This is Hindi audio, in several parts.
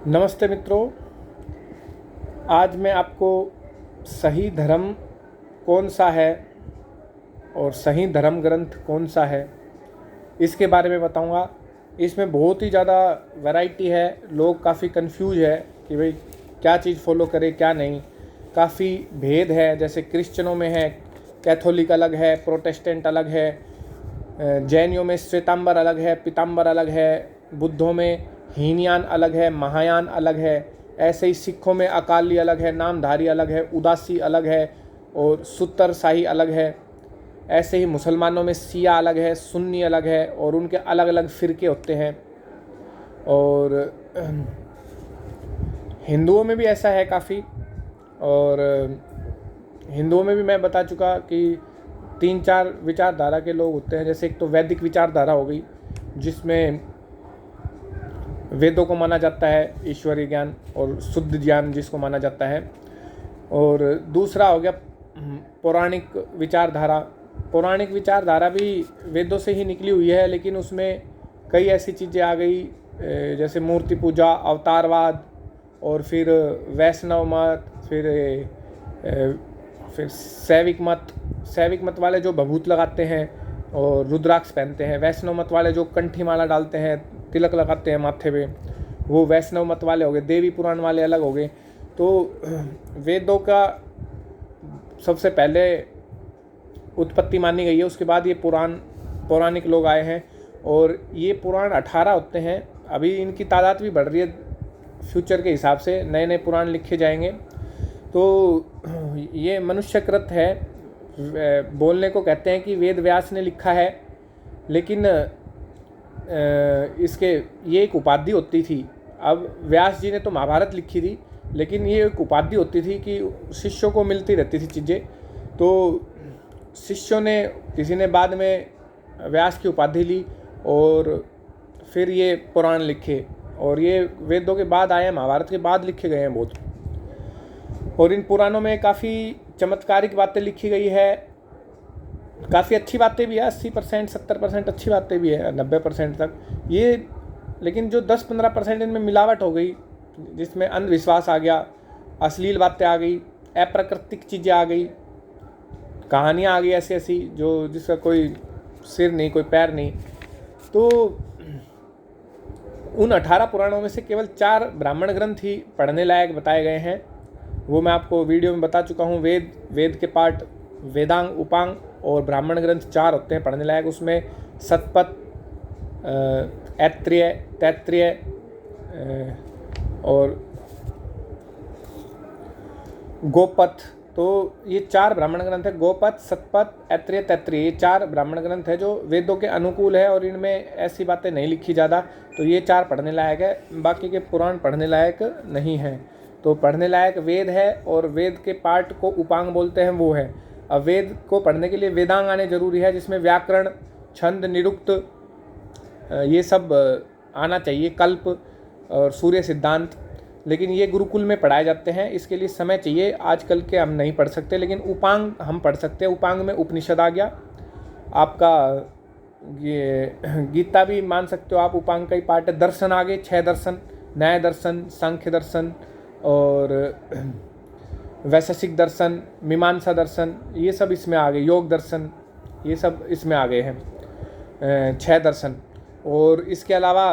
नमस्ते मित्रों। आज मैं आपको सही धर्म कौन सा है और सही धर्म ग्रंथ कौन सा है इसके बारे में बताऊंगा। इसमें बहुत ही ज़्यादा वैरायटी है। लोग काफ़ी कंफ्यूज है कि भाई क्या चीज़ फॉलो करें क्या नहीं। काफ़ी भेद है, जैसे क्रिश्चियनों में है कैथोलिक अलग है, प्रोटेस्टेंट अलग है, जैनियों में श्वेतांबर अलग है, पीतांबर अलग है, बुद्धों में हीनयान अलग है, महायान अलग है। ऐसे ही सिखों में अकाली अलग है, नामधारी अलग है, उदासी अलग है और सुत्तर शाही अलग है। ऐसे ही मुसलमानों में शिया अलग है, सुन्नी अलग है और उनके अलग अलग फ़िरके होते हैं। और हिंदुओं में भी ऐसा है काफ़ी। और हिंदुओं में भी मैं बता चुका कि 3-4 विचारधारा के लोग होते हैं। जैसे एक तो वैदिक विचारधारा हो गई, जिसमें वेदों को माना जाता है ईश्वरीय ज्ञान और शुद्ध ज्ञान जिसको माना जाता है। और दूसरा हो गया पौराणिक विचारधारा। पौराणिक विचारधारा भी वेदों से ही निकली हुई है, लेकिन उसमें कई ऐसी चीज़ें आ गई जैसे मूर्ति पूजा, अवतारवाद और फिर वैष्णव मत, फिर शैविक मत वाले जो भभूत लगाते हैं और रुद्राक्ष पहनते हैं। वैष्णव मत वाले जो कंठी माला डालते हैं, तिलक लगाते हैं माथे पे, वो वैष्णव मत वाले हो गए। देवी पुराण वाले अलग हो गए। तो वेदों का सबसे पहले उत्पत्ति मानी गई है, उसके बाद ये पौराणिक लोग आए हैं। और ये पुराण 18 होते हैं। अभी इनकी तादाद भी बढ़ रही है, फ्यूचर के हिसाब से नए नए पुराण लिखे जाएंगे। तो ये मनुष्यकृत है। बोलने को कहते हैं कि वेद व्यास ने लिखा है, लेकिन इसके ये एक उपाधि होती थी। अब व्यास जी ने तो महाभारत लिखी थी, लेकिन ये एक उपाधि होती थी कि शिष्यों को मिलती रहती थी चीज़ें। तो शिष्यों ने, किसी ने बाद में व्यास की उपाधि ली और फिर ये पुराण लिखे। और ये वेदों के बाद आए हैं, महाभारत के बाद लिखे गए हैं बहुत। और इन पुराणों में काफ़ी चमत्कारिक बातें लिखी गई है, काफ़ी अच्छी बातें भी है। 80% 70% अच्छी बातें भी है, 90% तक ये। लेकिन जो 10-15% इनमें मिलावट हो गई, जिसमें अंधविश्वास आ गया, अश्लील बातें आ गई, अप्राकृतिक चीज़ें आ गई, कहानियाँ आ गई ऐसी ऐसी जो जिसका कोई सिर नहीं, कोई पैर नहीं। तो उन 18 पुराणों में से केवल 4 ब्राह्मण ग्रंथ ही पढ़ने लायक बताए गए हैं। वो मैं आपको वीडियो में बता चुका हूँ। वेद के पाठ वेदांग, उपांग और ब्राह्मण ग्रंथ 4 होते हैं पढ़ने लायक। उसमें सतपथ, ऐत्रेय, तैत्रेय और गोपथ। तो ये 4 ब्राह्मण ग्रंथ है। गोपथ, सतपथ, ऐत्रेय, तैत्रेय, ये 4 ब्राह्मण ग्रंथ है जो वेदों के अनुकूल है और इनमें ऐसी बातें नहीं लिखी ज़्यादा। तो ये 4 पढ़ने लायक है, बाकी के पुराण पढ़ने लायक नहीं हैं। तो पढ़ने लायक वेद है, और वेद के पाठ को उपांग बोलते हैं, वो है। अब वेद को पढ़ने के लिए वेदांग आने जरूरी है, जिसमें व्याकरण, छंद, निरुक्त, ये सब आना चाहिए, कल्प और सूर्य सिद्धांत। लेकिन ये गुरुकुल में पढ़ाए जाते हैं, इसके लिए समय चाहिए। आजकल के हम नहीं पढ़ सकते, लेकिन उपांग हम पढ़ सकते हैं। उपांग में उपनिषद आ गया आपका, ये गीता भी मान सकते हो आप, उपांग का ही पार्ट है। दर्शन आ गए, 6 दर्शन, न्याय दर्शन, सांख्य दर्शन और वैशेषिक दर्शन, मीमांसा दर्शन, ये सब इसमें आ गए। योग दर्शन, ये सब इसमें आ गए हैं 6 दर्शन। और इसके अलावा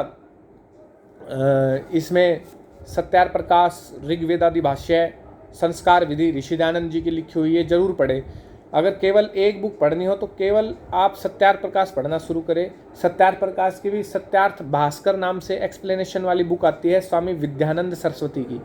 इसमें सत्यार प्रकाश, ऋग्वेद आदि भाष्य, संस्कार विधि ऋषि दयानंद जी की लिखी हुई है, जरूर पढ़े। अगर केवल एक बुक पढ़नी हो तो केवल आप सत्यार्थ प्रकाश पढ़ना शुरू करें। सत्यार्थ प्रकाश की भी सत्यार्थ भास्कर नाम से एक्सप्लेनेशन वाली बुक आती है, स्वामी विद्यानंद सरस्वती की।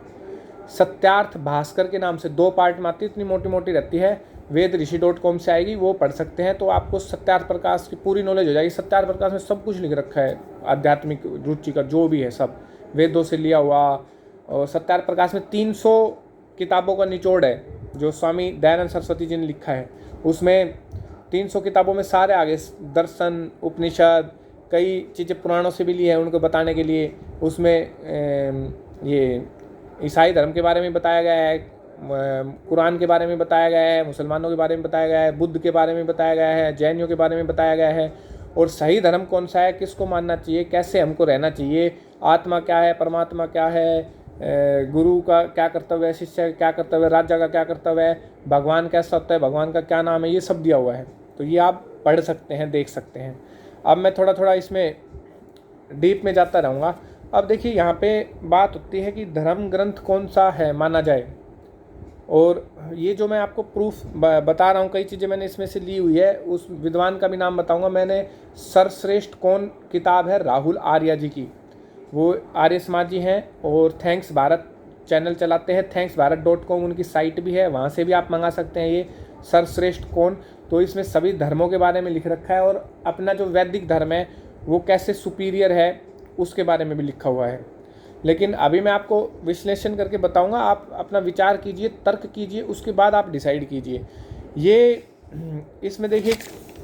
सत्यार्थ भास्कर के नाम से 2 पार्ट में आती है, इतनी मोटी मोटी रहती है। vedrishi.com से आएगी, वो पढ़ सकते हैं। तो आपको सत्यार्थ प्रकाश की पूरी नॉलेज हो जाएगी। सत्यार्थ प्रकाश में सब कुछ लिख रखा है, आध्यात्मिक रुचि का जो भी है सब वेदों से लिया हुआ। और सत्यार्थ प्रकाश में 300 किताबों का निचोड़ है जो स्वामी दयानंद सरस्वती जी ने लिखा है। उसमें 300 किताबों में सारे आगे दर्शन, उपनिषद, कई चीज़ें पुराणों से भी ली है उनको बताने के लिए। उसमें ये ईसाई धर्म के बारे में बताया गया है, कुरान के बारे में बताया गया है, मुसलमानों के बारे में बताया गया है, बुद्ध के बारे में बताया गया है, जैनियों के बारे में बताया गया है। और सही धर्म कौन सा है, किसको मानना चाहिए, कैसे हमको रहना चाहिए, आत्मा क्या है, परमात्मा क्या है, गुरु का क्या कर्तव्य है, शिष्य का क्या कर्तव्य है, राजा का क्या कर्तव्य है, भगवान कैसा होता है, भगवान का क्या नाम है, ये सब दिया हुआ है। तो ये आप पढ़ सकते हैं, देख सकते हैं। अब मैं थोड़ा थोड़ा इसमें डीप में जाता रहूँगा। अब देखिए यहाँ पे बात होती है कि धर्म ग्रंथ कौन सा है माना जाए, और ये जो मैं आपको प्रूफ बता रहा हूँ, कई चीज़ें मैंने इसमें से ली हुई है। उस विद्वान का भी नाम बताऊँगा। मैंने सर्वश्रेष्ठ कौन किताब है राहुल आर्या जी की, वो आर्य समाज जी हैं और थैंक्स भारत चैनल चलाते हैं। thanksbharat.com उनकी साइट भी है, वहाँ से भी आप मंगा सकते हैं ये सर्वश्रेष्ठ कौन। तो इसमें सभी धर्मों के बारे में लिख रखा है, और अपना जो वैदिक धर्म है वो कैसे सुपीरियर है उसके बारे में भी लिखा हुआ है। लेकिन अभी मैं आपको विश्लेषण करके बताऊंगा, आप अपना विचार कीजिए, तर्क कीजिए, उसके बाद आप डिसाइड कीजिए। ये इसमें देखिए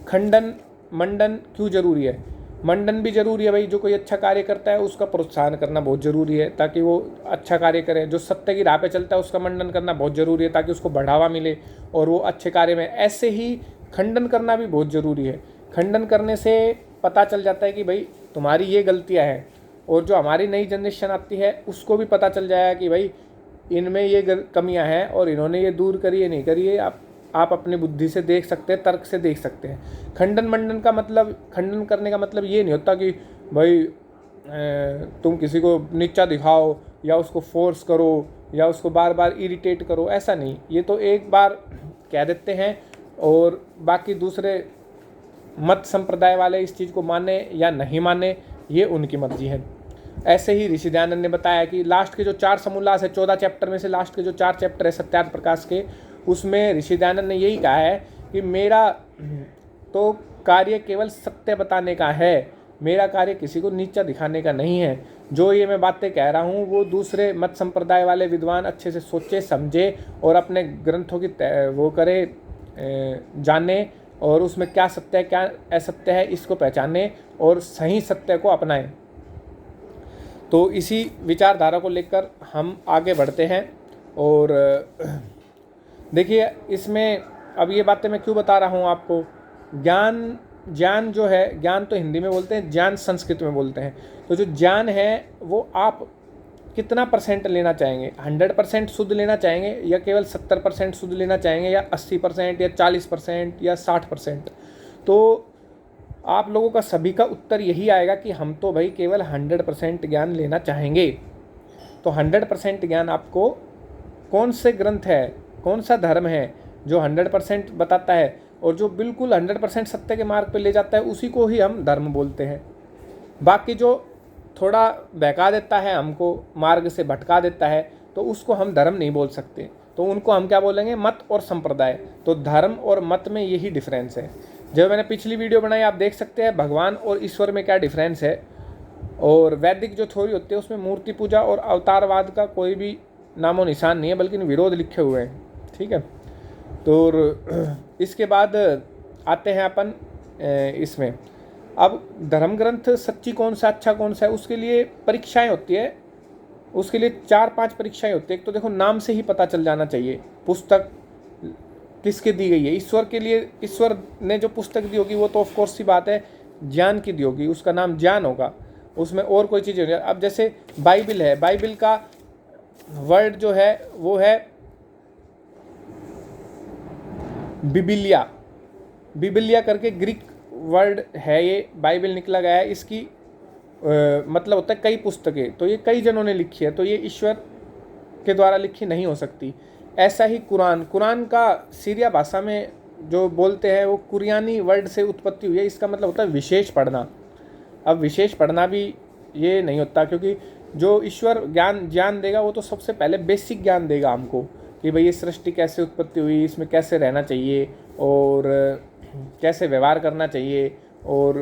खंडन मंडन क्यों जरूरी है। मंडन भी जरूरी है भाई, जो कोई अच्छा कार्य करता है उसका प्रोत्साहन करना बहुत ज़रूरी है ताकि वो अच्छा कार्य करे। जो सत्य की राह पे चलता है उसका मंडन करना बहुत ज़रूरी है ताकि उसको बढ़ावा मिले और वो अच्छे कार्य में। ऐसे ही खंडन करना भी बहुत ज़रूरी है। खंडन करने से पता चल जाता है कि भाई तुम्हारी ये गलतियाँ हैं, और जो हमारी नई जनरेशन आती है उसको भी पता चल जाएगा कि भाई इनमें ये कमियां हैं और इन्होंने ये दूर करी है नहीं करी है। आप अपनी बुद्धि से देख सकते हैं, तर्क से देख सकते हैं। खंडन मंडन का मतलब, खंडन करने का मतलब ये नहीं होता कि भाई तुम किसी को नीचा दिखाओ या उसको फोर्स करो या उसको बार बार इरिटेट करो, ऐसा नहीं। ये तो एक बार कह देते हैं और बाकी दूसरे मत संप्रदाय वाले इस चीज़ को माने या नहीं माने ये उनकी मर्जी है। ऐसे ही ऋषि दयानंद ने बताया कि लास्ट के जो 4 समोल्लास है, 14 चैप्टर में से लास्ट के जो 4 चैप्टर है सत्यार्थ प्रकाश के, उसमें ऋषि दयानंद ने यही कहा है कि मेरा तो कार्य केवल सत्य बताने का है, मेरा कार्य किसी को नीचा दिखाने का नहीं है। जो ये मैं बातें कह रहा हूँ वो दूसरे मत संप्रदाय वाले विद्वान अच्छे से सोचे समझे और अपने ग्रंथों की वो करे, जाने, और उसमें क्या सत्य है क्या असत्य है इसको पहचाने और सही सत्य को अपनाएं। तो इसी विचारधारा को लेकर हम आगे बढ़ते हैं। और देखिए इसमें अब ये बातें मैं क्यों बता रहा हूँ आपको। ज्ञान जो है, ज्ञान तो हिंदी में बोलते हैं, ज्ञान संस्कृत में बोलते हैं। तो जो ज्ञान है वो आप कितना % लेना चाहेंगे, 100% शुद्ध लेना चाहेंगे या केवल 70% शुद्ध लेना चाहेंगे या 80% या 40% या 60%। तो आप लोगों का सभी का उत्तर यही आएगा कि हम तो भाई केवल 100% ज्ञान लेना चाहेंगे। तो 100% ज्ञान आपको कौन से ग्रंथ है, कौन सा धर्म है जो 100% बताता है और जो बिल्कुल 100% सत्य के मार्ग पे ले जाता है, उसी को ही हम धर्म बोलते हैं। बाकी जो थोड़ा बहका देता है, हमको मार्ग से भटका देता है, तो उसको हम धर्म नहीं बोल सकते। तो उनको हम क्या बोलेंगे, मत और संप्रदाय। तो धर्म और मत में यही डिफरेंस है। जब मैंने पिछली वीडियो बनाई आप देख सकते हैं भगवान और ईश्वर में क्या डिफरेंस है। और वैदिक जो थ्योरी होती है उसमें मूर्ति पूजा और अवतारवाद का कोई भी नामो निशान नहीं है, बल्कि विरोध लिखे हुए हैं। ठीक है। तो इसके बाद आते हैं अपन इसमें। अब धर्म ग्रंथ सच्ची कौन सा अच्छा कौन सा है, उसके लिए परीक्षाएं होती है। उसके लिए 4-5 परीक्षाएं होती है। एक तो देखो नाम से ही पता चल जाना चाहिए पुस्तक किसके दी गई है। ईश्वर के लिए, ईश्वर ने जो पुस्तक दी होगी वो तो ऑफ कोर्स सी बात है ज्ञान की दी होगी, उसका नाम ज्ञान होगा, उसमें और कोई चीज़ नहीं। अब जैसे बाइबिल है, बाइबिल का वर्ड जो है वो है बिबिलिया। बिबिलिया करके ग्रीक वर्ड है, ये बाइबिल निकला गया है। इसकी मतलब होता है कई पुस्तकें। तो ये कई जनों ने लिखी है, तो ये ईश्वर के द्वारा लिखी नहीं हो सकती। ऐसा ही कुरान का सीरिया भाषा में जो बोलते हैं वो कुरियानी वर्ड से उत्पत्ति हुई है। इसका मतलब होता है विशेष पढ़ना। अब विशेष पढ़ना भी ये नहीं होता, क्योंकि जो ईश्वर ज्ञान देगा वो तो सबसे पहले बेसिक ज्ञान देगा हमको कि भाई ये सृष्टि कैसे उत्पत्ति हुई, इसमें कैसे रहना चाहिए और कैसे व्यवहार करना चाहिए, और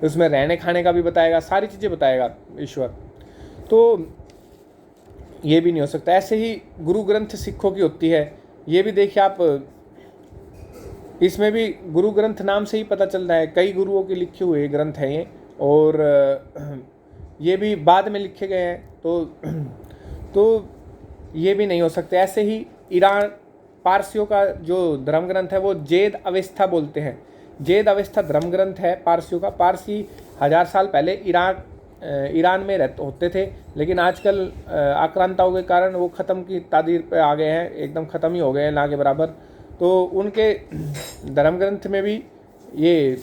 उसमें रहने खाने का भी बताएगा, सारी चीज़ें बताएगा ईश्वर। तो ये भी नहीं हो सकता। ऐसे ही गुरु ग्रंथ सिखों की होती है। ये भी देखिए आप, इसमें भी गुरु ग्रंथ नाम से ही पता चल रहा है कई गुरुओं के लिखे हुए ग्रंथ हैं ये, और ये भी बाद में लिखे गए हैं। तो ये भी नहीं हो सकते। ऐसे ही ईरान पारसियों का जो धर्म ग्रंथ है वो जेद अवेस्था बोलते हैं। जेद अवेस्था धर्म ग्रंथ है पारसियों का। पारसी 1000 साल पहले इराक ईरान में होते थे, लेकिन आजकल आक्रांताओं के कारण वो ख़त्म की तादीर पे आ गए हैं, एकदम ख़त्म ही हो गए हैं ना के बराबर। तो उनके धर्म ग्रंथ में भी ये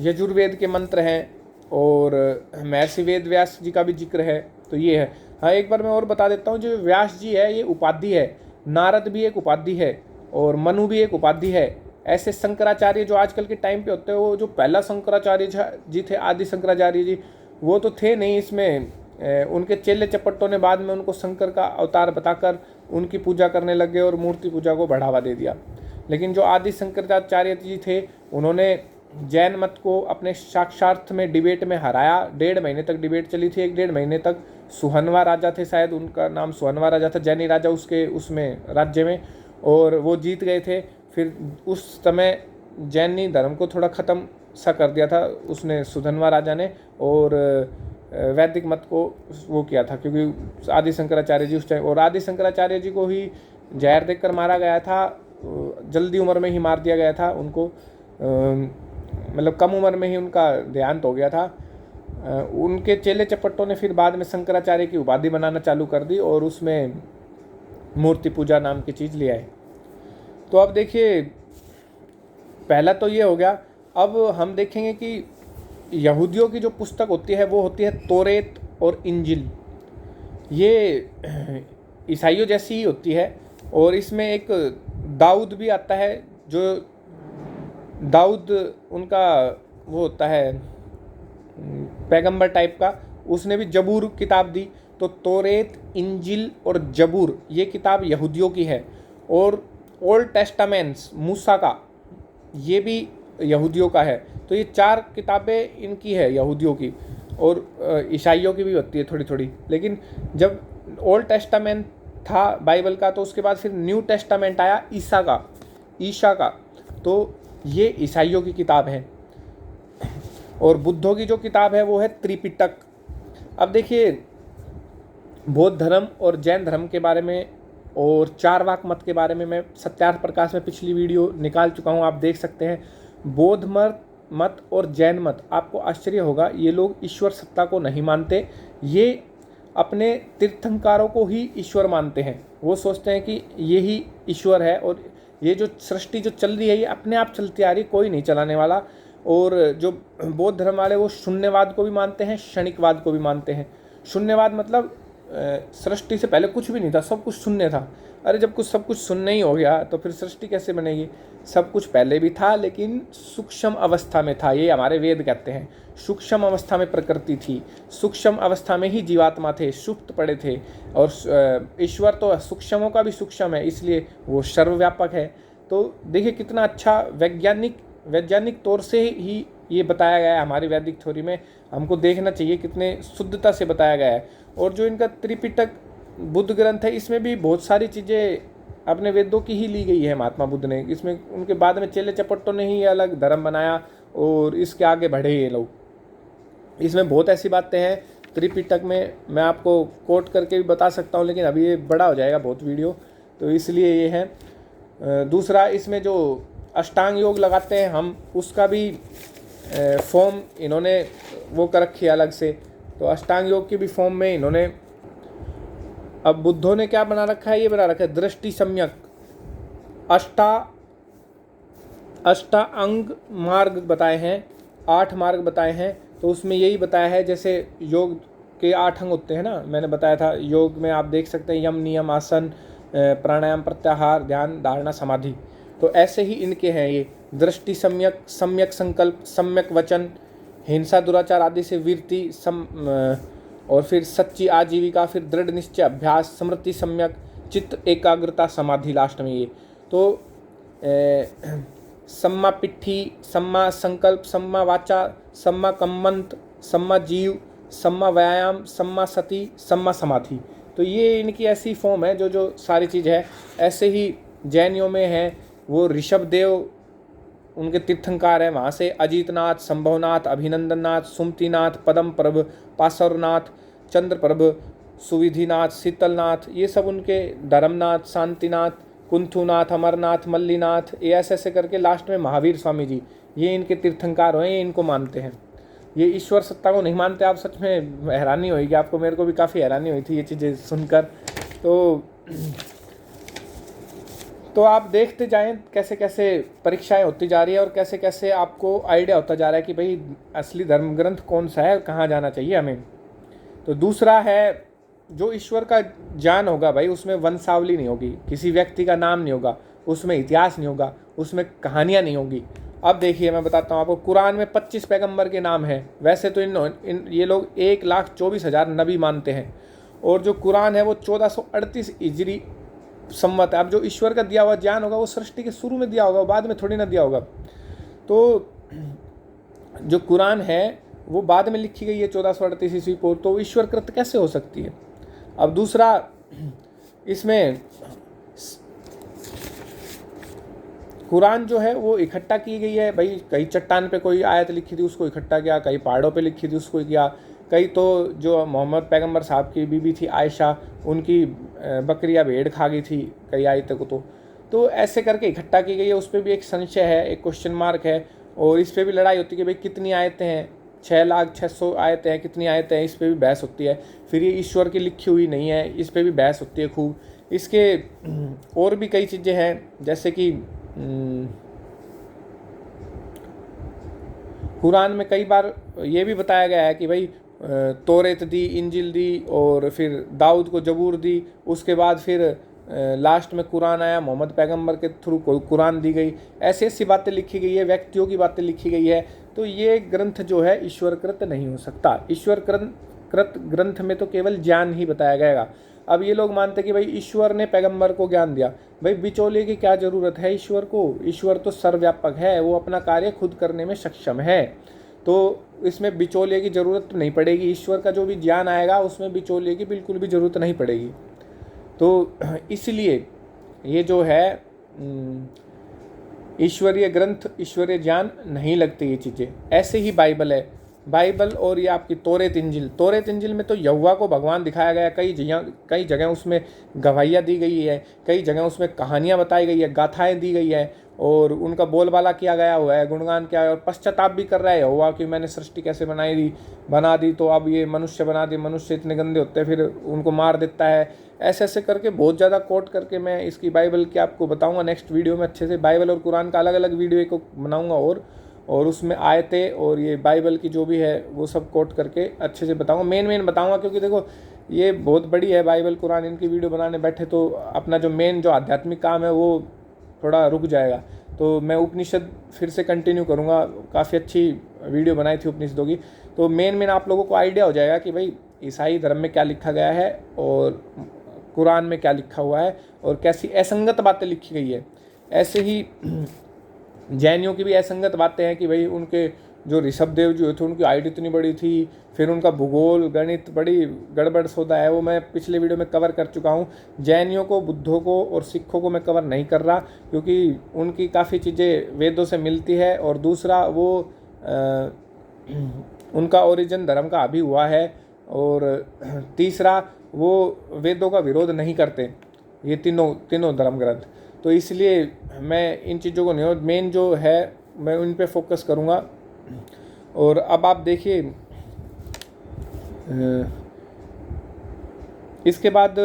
यजुर्वेद के मंत्र हैं और महर्षि वेद व्यास जी का भी जिक्र है। तो ये है। हाँ, एक बार मैं और बता देता हूँ, जो व्यास जी है ये उपाधि है, नारद भी एक उपाधि है और मनु भी एक उपाधि है। ऐसे शंकराचार्य जो आजकल के टाइम पे होते हैं, वो जो पहला शंकराचार्य जी थे, आदि शंकराचार्य जी, वो तो थे नहीं इसमें। उनके चेले चपट्टों ने बाद में उनको शंकर का अवतार बताकर उनकी पूजा करने लगे और मूर्ति पूजा को बढ़ावा दे दिया। लेकिन जो आदि शंकराचार्य जी थे, उन्होंने जैन मत को अपने साक्षार्थ में डिबेट में हराया। 1.5 महीने तक डिबेट चली थी, 1-1.5 महीने तक। सुहनवा राजा थे, शायद उनका नाम सुहनवा राजा था, जैनी राजा उसमें राज्य में, और वो जीत गए थे। फिर उस समय जैनी धर्म को थोड़ा ख़त्म सा कर दिया था उसने, सुधनवा राजा ने, और वैदिक मत को वो किया था, क्योंकि आदि शंकराचार्य जी उस टाइम, और आदि शंकराचार्य जी को ही जहर देकर मारा गया था, जल्दी उम्र में ही मार दिया गया था उनको, मतलब कम उम्र में ही उनका देहांत हो गया था। उनके चेले चपट्टों ने फिर बाद में शंकराचार्य की उपाधि बनाना चालू कर दी और उसमें मूर्ति पूजा नाम की चीज़ ले आए। तो अब देखिए, पहला तो ये हो गया। अब हम देखेंगे कि यहूदियों की जो पुस्तक होती है वो होती है तौरेत और इंजिल। ये ईसाइयों जैसी ही होती है, और इसमें एक दाऊद भी आता है, जो दाऊद उनका वो होता है पैगंबर टाइप का, उसने भी जबूर किताब दी। तो तौरेत, इंजिल और जबूर ये किताब यहूदियों की है, और ओल्ड टेस्टामेंट्स मूसा का ये भी यहूदियों का है। तो ये 4 किताबें इनकी है यहूदियों की, और ईसाइयों की भी होती है थोड़ी थोड़ी। लेकिन जब ओल्ड टेस्टामेंट था बाइबल का, तो उसके बाद फिर न्यू टेस्टामेंट आया ईसा का। तो ये ईसाइयों की किताब है। और बुद्धों की जो किताब है वो है त्रिपिटक। अब देखिए, बौद्ध धर्म और जैन धर्म के बारे में और चारवाक मत के बारे में मैं सत्यार्थ प्रकाश में पिछली वीडियो निकाल चुका हूँ, आप देख सकते हैं। बौद्ध मत और जैन मत, आपको आश्चर्य होगा, ये लोग ईश्वर सत्ता को नहीं मानते। ये अपने तीर्थंकरों को ही ईश्वर मानते हैं। वो सोचते हैं कि यही ईश्वर है, और ये जो सृष्टि जो चल रही है ये अपने आप चलती आ रही, कोई नहीं चलाने वाला। और जो बौद्ध धर्म वाले वो शून्यवाद को भी मानते हैं, क्षणिकवाद को भी मानते हैं। शून्यवाद मतलब सृष्टि से पहले कुछ भी नहीं था, सब कुछ शून्य था। अरे जब सब कुछ शून्य ही हो गया तो फिर सृष्टि कैसे बनेगी? सब कुछ पहले भी था, लेकिन सूक्ष्म अवस्था में था। ये हमारे वेद कहते हैं, सूक्ष्म अवस्था में प्रकृति थी, सूक्ष्म अवस्था में ही जीवात्मा थे, सुप्त पड़े थे। और ईश्वर तो सूक्ष्मों का भी सूक्ष्म है, इसलिए वो सर्वव्यापक है। तो देखिए कितना अच्छा वैज्ञानिक तौर से ही ये बताया गया है हमारी वैदिक थ्योरी में। हमको देखना चाहिए कितने शुद्धता से बताया गया है। और जो इनका त्रिपिटक बुद्ध ग्रंथ है, इसमें भी बहुत सारी चीज़ें अपने वेदों की ही ली गई है महात्मा बुद्ध ने। इसमें उनके बाद में चेले चपट्टों ने ही अलग धर्म बनाया और इसके आगे बढ़े ये लोग। इसमें बहुत ऐसी बातें हैं त्रिपिटक में, मैं आपको कोट करके भी बता सकता हूँ, लेकिन अभी ये बड़ा हो जाएगा बहुत वीडियो, तो इसलिए ये है। दूसरा, इसमें जो अष्टांग योग लगाते हैं हम, उसका भी फॉर्म इन्होंने वो कर रखी है अलग से। तो अष्टांग योग की भी फॉर्म में इन्होंने, अब बुद्धों ने क्या बना रखा है, ये बना रखा है दृष्टि सम्यक अष्टांग मार्ग बताए हैं, 8 मार्ग बताए हैं। तो उसमें यही बताया है, जैसे योग के 8 अंग होते हैं ना, मैंने बताया था। योग में आप देख सकते हैं यम, नियम, आसन, प्राणायाम, प्रत्याहार, ध्यान, धारणा, समाधि। तो ऐसे ही इनके हैं ये दृष्टि सम्यक, सम्यक संकल्प, सम्यक वचन, हिंसा दुराचार आदि से वीरति, और फिर सच्ची आजीविका, फिर दृढ़ निश्चय अभ्यास, स्मृति सम्यक, चित्त एकाग्रता, समाधि लास्ट में ये। तो सम्मा पिट्ठी, सम्मा संकल्प, सम्मा वाचा, सम्मा कम्मंत, सम्मा जीव, सम्मा व्यायाम, सम्मा सति, सम्मा समाधि। तो ये इनकी ऐसी फॉर्म है जो सारी चीज़ है। ऐसे ही जैनियों में है वो ऋषभदेव, उनके तीर्थंकार हैं, वहाँ से अजीतनाथ, संभवनाथ, अभिनंदननाथ, सुमतिनाथ, पदम प्रभ, पासरनाथ, चंद्र प्रभ, सुविधिनाथ, शीतलनाथ, ये सब उनके, धर्मनाथ, शांतिनाथ, कुंथुनाथ, अमरनाथ, मल्लीनाथ, ये ऐसे ऐसे करके लास्ट में महावीर स्वामी जी, ये इनके तीर्थंकार हैं, ये इनको मानते हैं। ये ईश्वर सत्ता को नहीं मानते आप, सच में हैरानी होगी आपको, मेरे को भी काफ़ी हैरानी हुई थी ये चीज़ें सुनकर। तो आप देखते जाएं कैसे कैसे परीक्षाएं होती जा रही है और कैसे कैसे आपको आइडिया होता जा रहा है कि भाई असली धर्म ग्रंथ कौन सा है, कहाँ जाना चाहिए हमें। तो दूसरा है, जो ईश्वर का ज्ञान होगा भाई उसमें वंशावली नहीं होगी, किसी व्यक्ति का नाम नहीं होगा, उसमें इतिहास नहीं होगा, उसमें कहानियाँ नहीं होगी। अब देखिए मैं बताता हूँ आपको, कुरान में 25 पैगंबर के नाम हैं। वैसे तो ये लोग 1,24,000 नबी मानते हैं, और जो कुरान है वो 1438 हिजरी सम्मत है। अब जो ईश्वर का दिया हुआ ज्ञान होगा वो सृष्टि के शुरू में दिया होगा, बाद में थोड़ी ना दिया होगा। तो जो कुरान है वो बाद में लिखी गई है 1438 ईस्वी को, तो ईश्वर कृत कैसे हो सकती है। अब दूसरा, इसमें कुरान जो है वो इकट्ठा की गई है भाई, कहीं चट्टान पे कोई आयत लिखी थी उसको इकट्ठा किया, कहीं पहाड़ों पे लिखी थी उसको किया, कहीं तो जो मोहम्मद पैगंबर साहब की बीबी थी आयशा, उनकी बकरियां भेड़ खा गई थी कई आयत को, तो ऐसे करके इकट्ठा की गई है। उस पर भी एक संशय है, एक क्वेश्चन मार्क है, और इस पर भी लड़ाई होती है कि भाई कितनी आयतें हैं, 6,06,000 आयतें हैं, कितनी आयतें हैं, इस पर भी बहस होती है। फिर ये ईश्वर की लिखी हुई नहीं है, इस पर भी बहस होती है खूब। इसके और भी कई चीज़ें हैं, जैसे कि कुरान में कई बार ये भी बताया गया है कि भाई तौरेत दी, इंजिल दी, और फिर दाऊद को जबूर दी, उसके बाद फिर लास्ट में कुरान आया, मोहम्मद पैगंबर के थ्रू कुरान दी गई। ऐसी ऐसी बातें लिखी गई है, व्यक्तियों की बातें लिखी गई है। तो ये ग्रंथ जो है ईश्वरकृत नहीं हो सकता। ईश्वरकृत ग्रंथ में तो केवल ज्ञान ही बताया गया। अब ये लोग मानते कि भाई ईश्वर ने पैगंबर को ज्ञान दिया, भाई बिचौलिए की क्या ज़रूरत है ईश्वर को। ईश्वर तो सर्वव्यापक है, वो अपना कार्य खुद करने में सक्षम है, तो इसमें बिचौलिए की ज़रूरत नहीं पड़ेगी। ईश्वर का जो भी ज्ञान आएगा उसमें बिचौलिए की बिल्कुल भी ज़रूरत नहीं पड़ेगी। तो इसलिए ये जो है ईश्वरीय ग्रंथ, ईश्वरीय ज्ञान नहीं लगती ये चीज़ें। ऐसे ही बाइबल है, बाइबल और ये आपकी तौरेत इंजिल में तो यहोवा को भगवान दिखाया गया, कई जगह उसमें गवाहियाँ दी गई है, कई जगह उसमें कहानियाँ बताई गई है, गाथाएँ दी गई है, और उनका बोलबाला किया गया हुआ है, गुणगान किया है, और पश्चाताप भी कर रहा है यहोवा कि मैंने सृष्टि कैसे बना दी, तो अब ये मनुष्य बना दी, मनुष्य इतने गंदे होते हैं, फिर उनको मार देता है। ऐसे ऐसे करके बहुत ज़्यादा कोट करके मैं इसकी बाइबल की आपको बताऊँगा नेक्स्ट वीडियो में अच्छे से। बाइबल और कुरान का अलग अलग वीडियो को बनाऊँगा, और उसमें आयतें और ये बाइबल की जो भी है वो सब कोट करके अच्छे से बताऊँगा, मेन बताऊँगा। क्योंकि देखो ये बहुत बड़ी है बाइबल कुरान, इनकी वीडियो बनाने बैठे तो अपना जो मेन जो आध्यात्मिक काम है वो थोड़ा रुक जाएगा। तो मैं उपनिषद फिर से कंटिन्यू करूँगा, काफ़ी अच्छी वीडियो बनाई थी उपनिषदों की। तो मेन आप लोगों को आइडिया हो जाएगा कि भाई ईसाई धर्म में क्या लिखा गया है और कुरान में क्या लिखा हुआ है, और कैसी असंगत बातें लिखी गई है। ऐसे ही जैनियों की भी असंगत बातें हैं कि भाई उनके जो ऋषभ देव जी थे उनकी हाइट इतनी बड़ी थी, फिर उनका भूगोल गणित बड़ी गड़बड़ सौदा है, वो मैं पिछले वीडियो में कवर कर चुका हूँ। जैनियों को, बुद्धों को और सिखों को मैं कवर नहीं कर रहा, क्योंकि उनकी काफ़ी चीज़ें वेदों से मिलती है, और दूसरा वो उनका ओरिजिन धर्म का अभी हुआ है, और तीसरा वो वेदों का विरोध नहीं करते, ये तीनों धर्म ग्रंथ। तो इसलिए मैं इन चीज़ों को नहीं, मेन जो है मैं उन पे फोकस करूँगा। और अब आप देखिए इसके बाद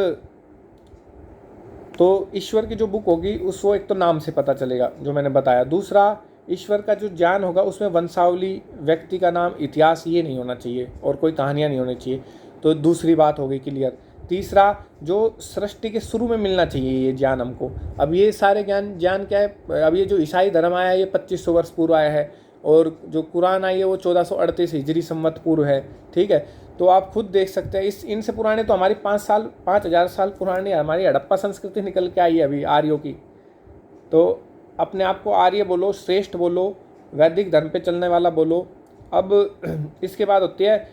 तो ईश्वर की जो बुक होगी उसको एक तो नाम से पता चलेगा जो मैंने बताया। दूसरा, ईश्वर का जो ज्ञान होगा उसमें वंशावली, व्यक्ति का नाम, इतिहास ये नहीं होना चाहिए, और कोई कहानियाँ नहीं होनी चाहिए। तो दूसरी बात हो गई क्लियर। तीसरा, जो सृष्टि के शुरू में मिलना चाहिए ये ज्ञान हमको। अब ये सारे ज्ञान क्या है, अब ये जो ईसाई धर्म आया है ये 2500 वर्ष पूर्व आया है, और जो कुरान आई है वो 1438 हिजरी सम्मत पूर्व है, ठीक है। तो आप खुद देख सकते हैं, इनसे पुराने तो हमारी 5,000 साल पुरानी हमारी हड़प्पा संस्कृति निकल के आई है अभी आर्यों की। तो अपने आप को आर्य बोलो, श्रेष्ठ बोलो, वैदिक धर्म पे चलने वाला बोलो। अब इसके बाद होती है,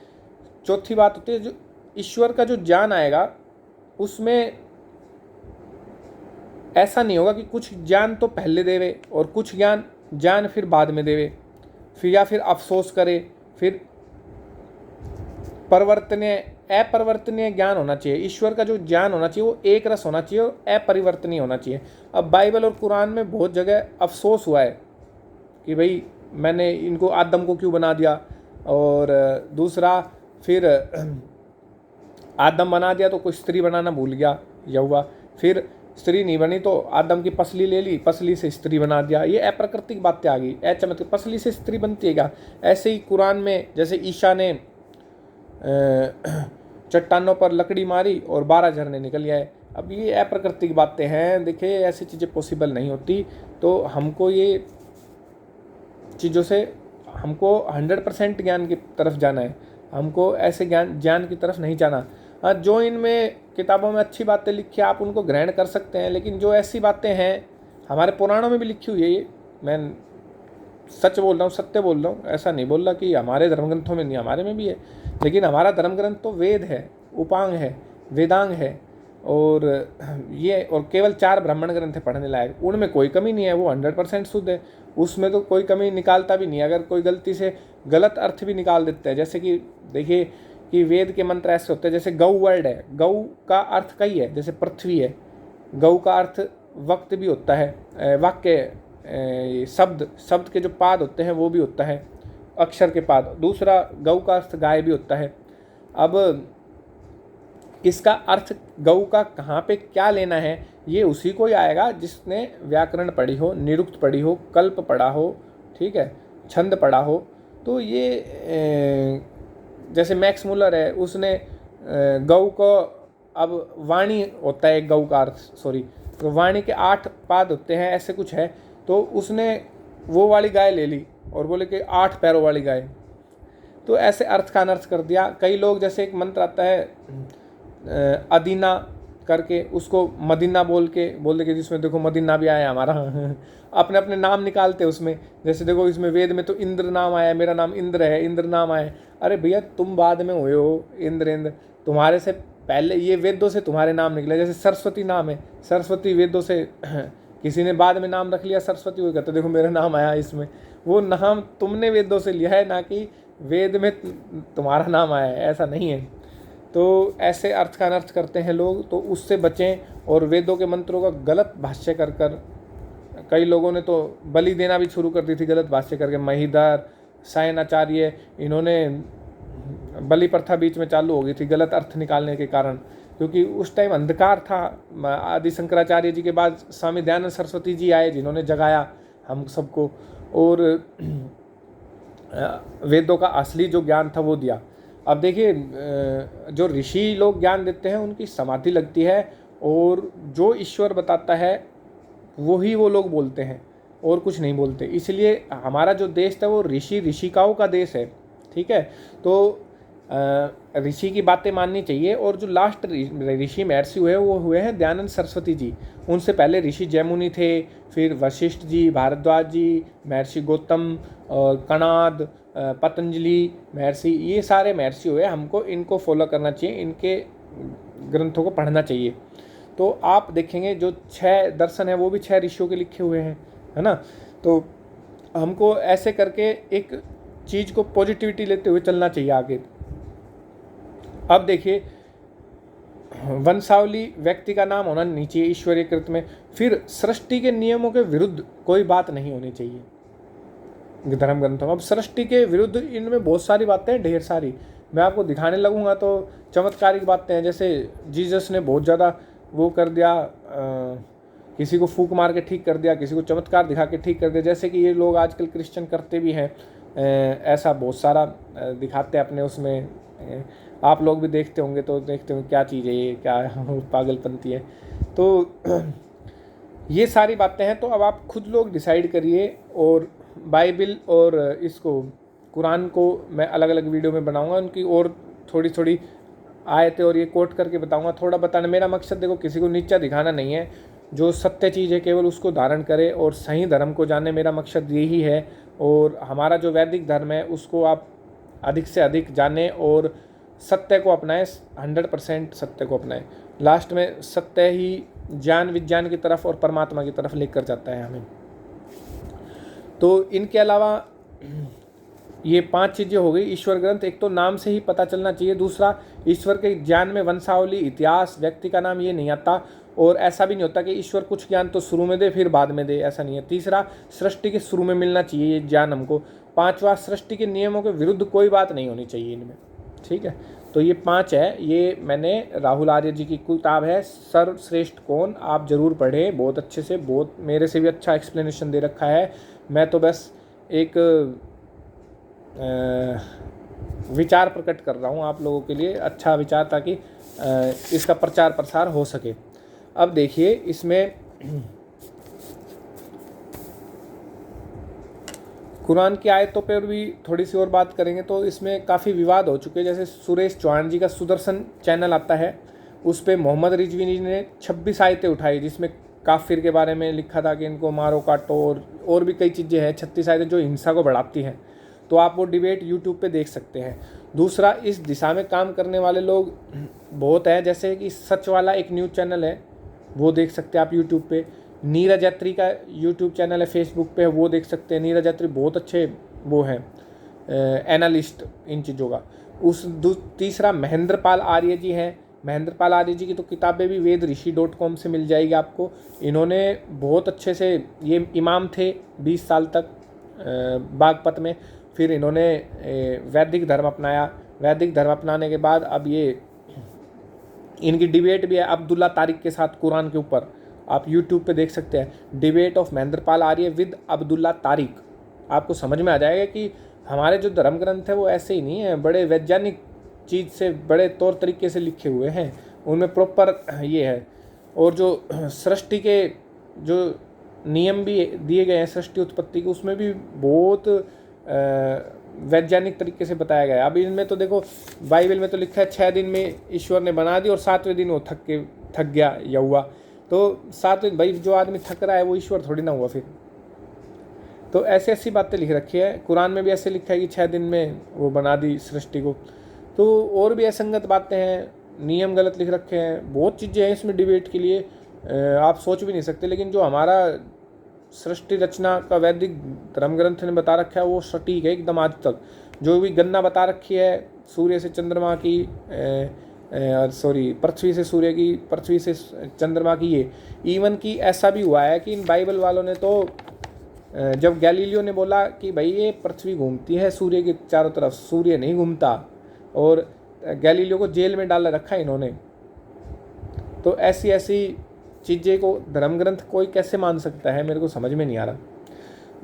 चौथी बात होती है, जो ईश्वर का जो ज्ञान आएगा उसमें ऐसा नहीं होगा कि कुछ ज्ञान तो पहले देवे और कुछ ज्ञान फिर बाद में देवे, या फिर अफसोस करे। फिर अपरिवर्तनीय ज्ञान होना चाहिए। ईश्वर का जो ज्ञान होना चाहिए वो एक रस होना चाहिए और अपरिवर्तनीय होना चाहिए। अब बाइबल और कुरान में बहुत जगह अफसोस हुआ है कि भाई मैंने इनको आदम को क्यों बना दिया, और दूसरा फिर आदम बना दिया तो कोई स्त्री बनाना भूल गया यहोवा, फिर स्त्री नहीं बनी तो आदम की पसली ले ली, पसली से स्त्री बना दिया। ये अप्राकृतिक बातें आ गई, चमत्कार। पसली से स्त्री बनती है क्या? ऐसे ही कुरान में जैसे ईशा ने चट्टानों पर लकड़ी मारी और 12 झरने निकल आए। अब ये अप्राकृतिक बातें हैं, देखिए ऐसी चीज़ें पॉसिबल नहीं होती। तो हमको ये चीज़ों से हमको 100% ज्ञान की तरफ जाना है, हमको ऐसे ज्ञान की तरफ नहीं जाना। हाँ, जो इनमें किताबों में अच्छी बातें लिखी आप उनको ग्रहण कर सकते हैं, लेकिन जो ऐसी बातें हैं हमारे पुराणों में भी लिखी हुई है, ये मैं सच बोल रहा हूँ, सत्य बोल रहा हूँ, ऐसा नहीं बोल रहा कि हमारे धर्म ग्रंथों में नहीं, हमारे में भी है। लेकिन हमारा धर्म ग्रंथ तो वेद है, उपांग है, वेदांग है, और ये और केवल 4 ब्राह्मण ग्रंथ है पढ़ने लायक। उनमें कोई कमी नहीं है, वो 100% शुद्ध है, उसमें तो कोई कमी निकालता भी नहीं। अगर कोई गलती से गलत अर्थ भी निकाल देते हैं, जैसे कि देखिए कि वेद के मंत्र ऐसे होते हैं, जैसे गौ वर्ड है, गौ का अर्थ कई है, जैसे पृथ्वी है, गौ का अर्थ वक्त भी होता है, वाक्य शब्द के जो पाद होते हैं वो भी होता है, अक्षर के पाद। दूसरा गौ का अर्थ गाय भी होता है। अब इसका अर्थ गौ का कहाँ पे क्या लेना है, ये उसी को ही आएगा जिसने व्याकरण पढ़ी हो, निरुक्त पढ़ी हो, कल्प पढ़ा हो, ठीक है, छंद पढ़ा हो। तो ये जैसे मैक्स मुलर है, उसने गौ को, अब वाणी होता है गौ का अर्थ, सॉरी, तो वाणी के 8 पाद होते हैं, ऐसे कुछ है, तो उसने वो वाली गाय ले ली और बोले कि 8 पैरों वाली गाय, तो ऐसे अर्थ का अनर्थ कर दिया। कई लोग, जैसे एक मंत्र आता है अदीना करके, उसको मदीना बोल दे कि जिसमें देखो मदीना भी आया हमारा अपने अपने नाम निकालते उसमें, जैसे देखो इसमें वेद में तो इंद्र नाम आया, मेरा नाम इंद्र है, इंद्र नाम आया। अरे भैया तुम बाद में हुए हो इंद्र, तुम्हारे से पहले ये वेदों से तुम्हारे नाम निकले। जैसे सरस्वती नाम है, सरस्वती वेदों से किसी ने बाद में नाम रख लिया सरस्वती, हो कहते देखो मेरा नाम आया इसमें, वो नाम तुमने वेदों से लिया है, ना कि वेद में तुम्हारा नाम आया है, ऐसा नहीं है। तो ऐसे अर्थ का अनर्थ करते हैं लोग, तो उससे बचें। और वेदों के मंत्रों का गलत भाष्य कर कई लोगों ने तो बलि देना भी शुरू कर दी थी गलत भाष्य करके। महिधर, सायनाचार्य, इन्होंने बलि प्रथा बीच में चालू हो गई थी गलत अर्थ निकालने के कारण, क्योंकि उस टाइम अंधकार था। आदि शंकराचार्य जी के बाद स्वामी दयानंद सरस्वती जी आए, जिन्होंने जगाया हम सबको, और वेदों का असली जो ज्ञान था वो दिया। अब देखिए जो ऋषि लोग ज्ञान देते हैं उनकी समाधि लगती है, और जो ईश्वर बताता है वही वो लोग बोलते हैं, और कुछ नहीं बोलते। इसलिए हमारा जो देश था वो ऋषिकाओं का देश है, ठीक है। तो ऋषि की बातें माननी चाहिए। और जो लास्ट ऋषि महर्षि हुए वो हुए हैं दयानंद सरस्वती जी। उनसे पहले ऋषि जयमुनि थे, फिर वशिष्ठ जी, भारद्वाज जी, महर्षि गौतम और कणाद, पतंजलि महर्षि, ये सारे महर्षि हुए। हमको इनको फॉलो करना चाहिए, इनके ग्रंथों को पढ़ना चाहिए। तो आप देखेंगे जो 6 दर्शन है वो भी 6 ऋषियों के लिखे हुए हैं, है ना। तो हमको ऐसे करके एक चीज़ को पॉजिटिविटी लेते हुए चलना चाहिए आगे। अब देखिए वंशावली व्यक्ति का नाम होना नहीं चाहिए ईश्वरीय कृत में। फिर सृष्टि के नियमों के विरुद्ध कोई बात नहीं होनी चाहिए धर्म ग्रंथों में। अब सृष्टि के विरुद्ध इनमें बहुत सारी बातें हैं, ढेर सारी। मैं आपको दिखाने लगूंगा तो चमत्कारिक बातें हैं, जैसे जीसस ने बहुत ज़्यादा वो कर दिया, किसी को फूंक मार के ठीक कर दिया, किसी को चमत्कार दिखा के ठीक कर दिया, जैसे कि ये लोग आजकल क्रिश्चियन करते भी हैं। ऐसा बहुत सारा दिखाते हैं अपने उसमें, आप लोग भी देखते होंगे तो देखते होंगे क्या चीज़ है ये, क्या पागलपंती है। तो ये सारी बातें हैं। तो अब आप खुद लोग डिसाइड करिए। और बाइबिल और इसको कुरान को मैं अलग अलग वीडियो में बनाऊंगा, उनकी और थोड़ी थोड़ी आयतें और ये कोट करके बताऊंगा। थोड़ा बताना, मेरा मकसद देखो किसी को नीचा दिखाना नहीं है, जो सत्य चीज़ है केवल उसको धारण करे और सही धर्म को जाने, मेरा मकसद यही है। और हमारा जो वैदिक धर्म है उसको आप अधिक से अधिक जाने और सत्य को अपनाएं, 100% सत्य को अपनाएं। लास्ट में सत्य ही ज्ञान विज्ञान की तरफ और परमात्मा की तरफ लेकर जाता है हमें। तो इनके अलावा ये 5 चीज़ें हो गई ईश्वर ग्रंथ। एक तो नाम से ही पता चलना चाहिए, दूसरा ईश्वर के ज्ञान में वंशावली, इतिहास, व्यक्ति का नाम ये नहीं आता। और ऐसा भी नहीं होता कि ईश्वर कुछ ज्ञान तो शुरू में दे फिर बाद में दे, ऐसा नहीं है। तीसरा, सृष्टि के शुरू में मिलना चाहिए ये ज्ञान हमको। पांचवा, सृष्टि के नियमों के विरुद्ध कोई बात नहीं होनी चाहिए इनमें। ठीक है, तो ये 5 है। ये मैंने राहुल आर्य जी की किताब है सर्वश्रेष्ठ कौन, आप जरूर पढ़ें, बहुत अच्छे से, बहुत मेरे से भी अच्छा एक्सप्लेनेशन दे रखा है। मैं तो बस एक विचार प्रकट कर रहा हूँ आप लोगों के लिए, अच्छा विचार, ताकि इसका प्रचार प्रसार हो सके। अब देखिए इसमें कुरान की आयतों पर भी थोड़ी सी और बात करेंगे तो इसमें काफ़ी विवाद हो चुके हैं। जैसे सुरेश चौहान जी का सुदर्शन चैनल आता है, उस पर मोहम्मद रिजवी ने 26 आयतें उठाई जिसमें काफिर के बारे में लिखा था कि इनको मारो काटो, और भी कई चीज़ें हैं, 36 आयतें जो हिंसा को बढ़ाती हैं। तो आप वो डिबेट यूट्यूब पे देख सकते हैं। दूसरा, इस दिशा में काम करने वाले लोग बहुत हैं, जैसे कि सच वाला एक न्यूज़ चैनल है, वो देख सकते हैं आप यूट्यूब पे। नीरज यात्री का यूट्यूब चैनल है, फेसबुक पे, वो देख सकते हैं। नीरज यात्री बहुत अच्छे वो हैं एनालिस्ट इन चीज़ों का। तीसरा, महेंद्र पाल आर्य जी हैं। महेंद्र पाल आर्य जी की तो किताबें भी वेदऋषि.com से मिल जाएगी आपको। इन्होंने बहुत अच्छे से, ये इमाम थे 20 साल तक बागपत में, फिर इन्होंने वैदिक धर्म अपनाया। वैदिक धर्म अपनाने के बाद अब ये इनकी डिबेट भी है अब्दुल्ला तारिक के साथ कुरान के ऊपर, आप यूट्यूब पे देख सकते हैं। Debate of Mahendra Pal Arya with Abdullah Tariq. आपको समझ में आ जाएगा कि हमारे जो धर्म ग्रंथ है वो ऐसे ही नहीं है, बड़े वैज्ञानिक चीज़ से, बड़े तौर तरीके से लिखे हुए हैं, उनमें प्रॉपर ये है। और जो सृष्टि के जो नियम भी दिए गए हैं सृष्टि उत्पत्ति के, उसमें भी बहुत वैज्ञानिक तरीके से बताया गया है। अब इनमें तो देखो, बाइबल में तो लिखा है 6 दिन में ईश्वर ने बना दी और 7वें दिन वो थक गया या हुआ। तो 7वें, भाई जो आदमी थक रहा है वो ईश्वर थोड़ी ना हुआ फिर। तो ऐसी ऐसी बातें लिख रखी है। कुरान में भी ऐसे लिखा है कि 6 दिन में वो बना दी सृष्टि को। तो और भी असंगत बातें हैं, नियम गलत लिख रखे हैं, बहुत चीज़ें हैं इसमें डिबेट के लिए, आप सोच भी नहीं सकते। लेकिन जो हमारा सृष्टि रचना का वैदिक धर्म ग्रंथ ने बता रखा है वो सटीक है एकदम आज तक। जो भी गणना बता रखी है सूर्य से चंद्रमा की, पृथ्वी से सूर्य की, पृथ्वी से चंद्रमा की, ये इवन की ऐसा भी हुआ है कि इन बाइबल वालों ने तो जब गैलीलियो ने बोला कि भाई ये पृथ्वी घूमती है सूर्य के चारों तरफ, सूर्य नहीं घूमता, और गैलीलियो को जेल में डाल रखा है इन्होंने। तो ऐसी ऐसी चीज़ें को धर्म ग्रंथ कोई कैसे मान सकता है, मेरे को समझ में नहीं आ रहा।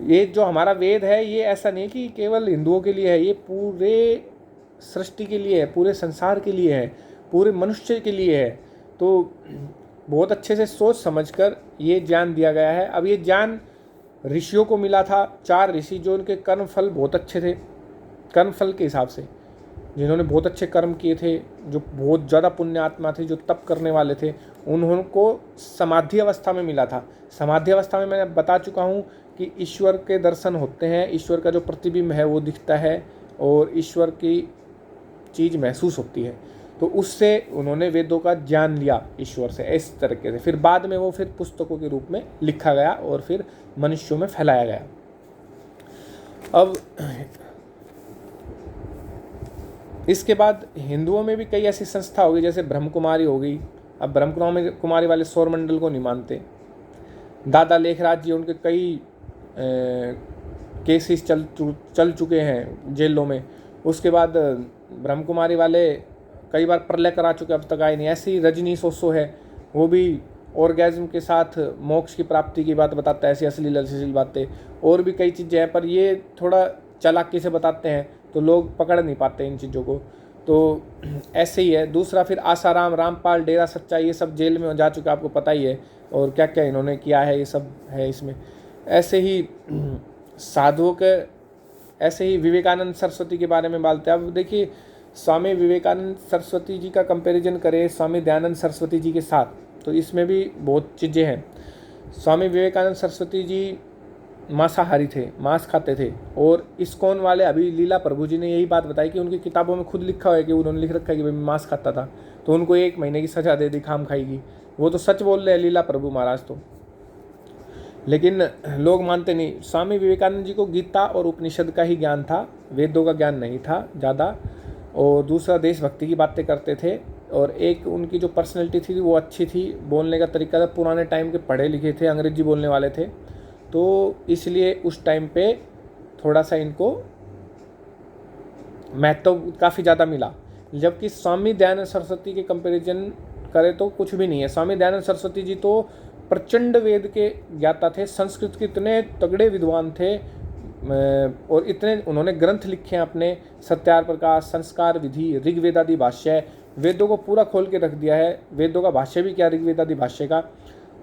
ये जो हमारा वेद है ये ऐसा नहीं कि केवल हिंदुओं के लिए है, ये पूरे सृष्टि के लिए है, पूरे संसार के लिए है, पूरे मनुष्य के लिए है। तो बहुत अच्छे से सोच समझकर ये ज्ञान दिया गया है। अब ये ज्ञान ऋषियों को मिला था, 4 ऋषि जो उनके कर्मफल बहुत अच्छे थे, कर्मफल के हिसाब से जिन्होंने बहुत अच्छे कर्म किए थे, जो बहुत ज़्यादा पुण्य आत्मा थे, जो तप करने वाले थे, उनको समाधि अवस्था में मिला था। समाधि अवस्था में मैं बता चुका हूँ कि ईश्वर के दर्शन होते हैं, ईश्वर का जो प्रतिबिंब है वो दिखता है और ईश्वर की चीज़ महसूस होती है। तो उससे उन्होंने वेदों का ज्ञान लिया ईश्वर से इस तरीके से। फिर बाद में वो फिर पुस्तकों के रूप में लिखा गया और फिर मनुष्यों में फैलाया गया। अब इसके बाद हिंदुओं में भी कई ऐसी संस्था होगी, जैसे ब्रह्म कुमारी हो गई। अब ब्रह्म कुमारी वाले सौर मंडल को नहीं मानते। दादा लेखराज जी, उनके कई केसेस चल चुके हैं जेलों में। उसके बाद ब्रह्म कुमारी वाले कई बार प्रलय करा चुके, अब तक आए नहीं। ऐसी रजनी सोसो है, वो भी ऑर्गेज्म के साथ मोक्ष की प्राप्ति की बात बताता है, ऐसी अश्लील बातें। और भी कई चीज़ें हैं, पर ये थोड़ा चालाकी से बताते हैं तो लोग पकड़ नहीं पाते इन चीज़ों को। तो ऐसे ही है। दूसरा, फिर आसाराम, रामपाल, डेरा सच्चा, ये सब जेल में जा चुके, आपको पता ही है, और क्या क्या इन्होंने किया है, ये सब है इसमें। ऐसे ही साधुओं के, ऐसे ही विवेकानंद सरस्वती के बारे में बोलते हैं। अब देखिए, स्वामी विवेकानंद सरस्वती जी का कंपैरिजन करें स्वामी दयानंद सरस्वती जी के साथ, तो इसमें भी बहुत चीज़ें हैं। स्वामी विवेकानंद सरस्वती जी मांसाहारी थे, मांस खाते थे, और इस्कॉन वाले अभी लीला प्रभु जी ने यही बात बताई कि उनकी किताबों में खुद लिखा हुआ है कि उन्होंने लिख रखा है कि भाई मांस खाता था, तो उनको 1 महीने की सज़ा दे दी खाम खाई की। वो तो सच बोल रहे हैं लीला प्रभु महाराज तो, लेकिन लोग मानते नहीं। स्वामी विवेकानंद जी को गीता और उपनिषद का ही ज्ञान था, वेदों का ज्ञान नहीं था ज़्यादा। और दूसरा देशभक्ति की बातें करते थे, और एक उनकी जो पर्सनैलिटी थी वो अच्छी थी, बोलने का तरीका था, पुराने टाइम के पढ़े लिखे थे, अंग्रेजी बोलने वाले थे, तो इसलिए उस टाइम पे थोड़ा सा इनको महत्व काफ़ी ज़्यादा मिला। जबकि स्वामी दयानंद सरस्वती के कंपैरिजन करें तो कुछ भी नहीं है। स्वामी दयानंद सरस्वती जी तो प्रचंड वेद के ज्ञाता थे, संस्कृत के इतने तगड़े विद्वान थे, और इतने उन्होंने ग्रंथ लिखे हैं अपने, सत्यार प्रकाश, संस्कार विधि, ऋग्वेदादि भाष्य, वेदों को पूरा खोल के रख दिया है। वेदों का भाष्य भी क्या, ऋग्वेदादि भाष्य का,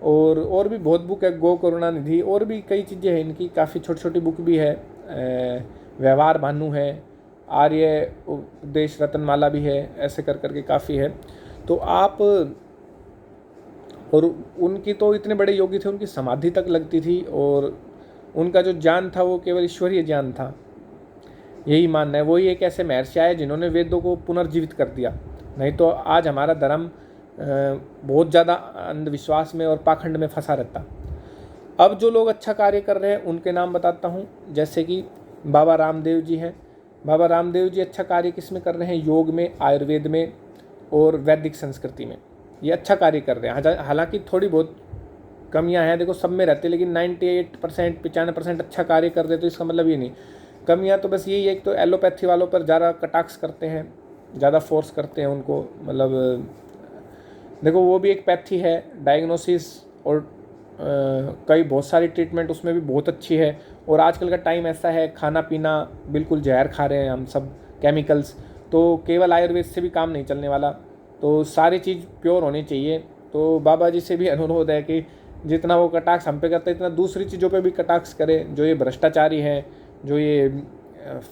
और भी बहुत बुक है, गो करुणा निधि, और भी कई चीज़ें हैं इनकी, काफ़ी छोटी छोटी बुक भी है, व्यवहार भानु है, आर्य उपदेश रत्नमाला भी है, ऐसे कर करके काफ़ी है। तो आप, और उनकी तो इतने बड़े योगी थे, उनकी समाधि तक लगती थी, और उनका जो ज्ञान था वो केवल ईश्वरीय ज्ञान था, यही मानना है। वही एक ऐसे महर्षि आए जिन्होंने वेदों को पुनर्जीवित कर दिया, नहीं तो आज हमारा धर्म बहुत ज़्यादा अंधविश्वास में और पाखंड में फंसा रहता। अब जो लोग अच्छा कार्य कर रहे हैं उनके नाम बताता हूँ, जैसे कि बाबा रामदेव जी हैं। बाबा रामदेव जी अच्छा कार्य किस में कर रहे हैं, योग में, आयुर्वेद में और वैदिक संस्कृति में, ये अच्छा कार्य कर रहे हैं। हालांकि थोड़ी बहुत कमियां हैं, देखो सब में रहती है, लेकिन 98% 95% अच्छा कार्य कर रहे, तो इसका मतलब ये नहीं। कमियां तो बस यही है, एक तो एलोपैथी वालों पर ज़्यादा कटाक्ष करते हैं, ज़्यादा फोर्स करते हैं उनको, मतलब देखो वो भी एक पैथी है, डायग्नोसिस और कई बहुत सारी ट्रीटमेंट उसमें भी बहुत अच्छी है। और आजकल का टाइम ऐसा है, खाना पीना बिल्कुल जहर खा रहे हैं हम सब, केमिकल्स, तो केवल आयुर्वेद से भी काम नहीं चलने वाला, तो सारी चीज़ प्योर होनी चाहिए। तो बाबा जी से भी अनुरोध है कि जितना वो कटाक्ष हम पे करते हैं, इतना दूसरी चीज़ों पे भी कटाक्ष करें, जो ये भ्रष्टाचारी हैं, जो ये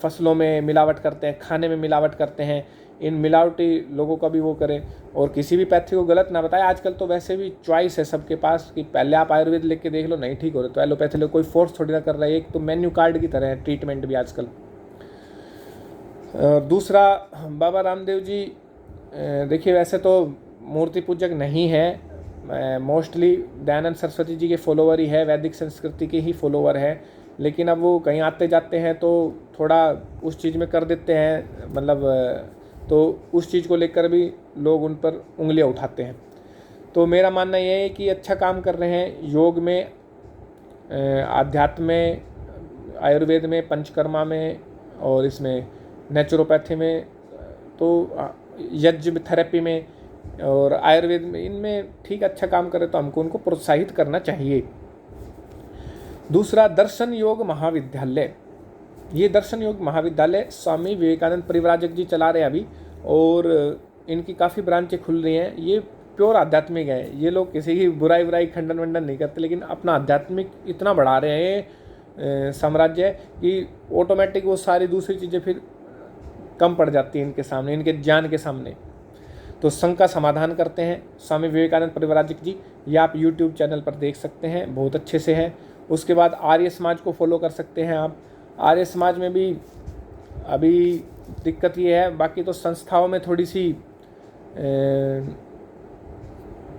फसलों में मिलावट करते हैं, खाने में मिलावट करते हैं, इन मिलावटी लोगों का भी वो करें, और किसी भी पैथी को गलत ना बताए। आजकल तो वैसे भी चॉइस है सबके पास कि पहले आप आयुर्वेद लिख के देख लो, नहीं ठीक हो रहे तो एलोपैथी लो, कोई फोर्स थोड़ी ना कर रहा है। एक तो मेन्यू कार्ड की तरह है ट्रीटमेंट भी आजकल। दूसरा, बाबा रामदेव जी देखिए वैसे तो मूर्ति पूजक नहीं है, मोस्टली दयानंद सरस्वती जी के फॉलोवर ही है, वैदिक संस्कृति के ही फॉलोवर है, लेकिन अब वो कहीं आते जाते हैं तो थोड़ा उस चीज़ में कर देते हैं, मतलब तो उस चीज़ को लेकर भी लोग उन पर उंगलियां उठाते हैं। तो मेरा मानना ये है कि अच्छा काम कर रहे हैं, योग में, आध्यात्म में, आयुर्वेद में, पंचकर्मा में, और इसमें नेचुरोपैथी में, तो यज्ञ थेरेपी में और आयुर्वेद में, इनमें ठीक अच्छा काम करे तो हमको उनको प्रोत्साहित करना चाहिए। दूसरा, दर्शन योग महाविद्यालय। ये दर्शन योग महाविद्यालय स्वामी विवेकानंद परिव्राजक जी चला रहे हैं अभी, और इनकी काफ़ी ब्रांचें खुल रही हैं। ये प्योर आध्यात्मिक है, ये लोग किसी की बुराई खंडन वंडन नहीं करते, लेकिन अपना आध्यात्मिक इतना बढ़ा रहे हैं साम्राज्य कि ऑटोमेटिक वो सारी दूसरी चीज़ें फिर कम पड़ जाती हैं इनके सामने, इनके ज्ञान के सामने। तो संघ का समाधान करते हैं स्वामी विवेकानंद परिव्राजक जी, ये आप यूट्यूब चैनल पर देख सकते हैं, बहुत अच्छे से है। उसके बाद आर्य समाज को फॉलो कर सकते हैं आप। आर्य समाज में भी अभी दिक्कत ये है, बाकी तो संस्थाओं में थोड़ी सी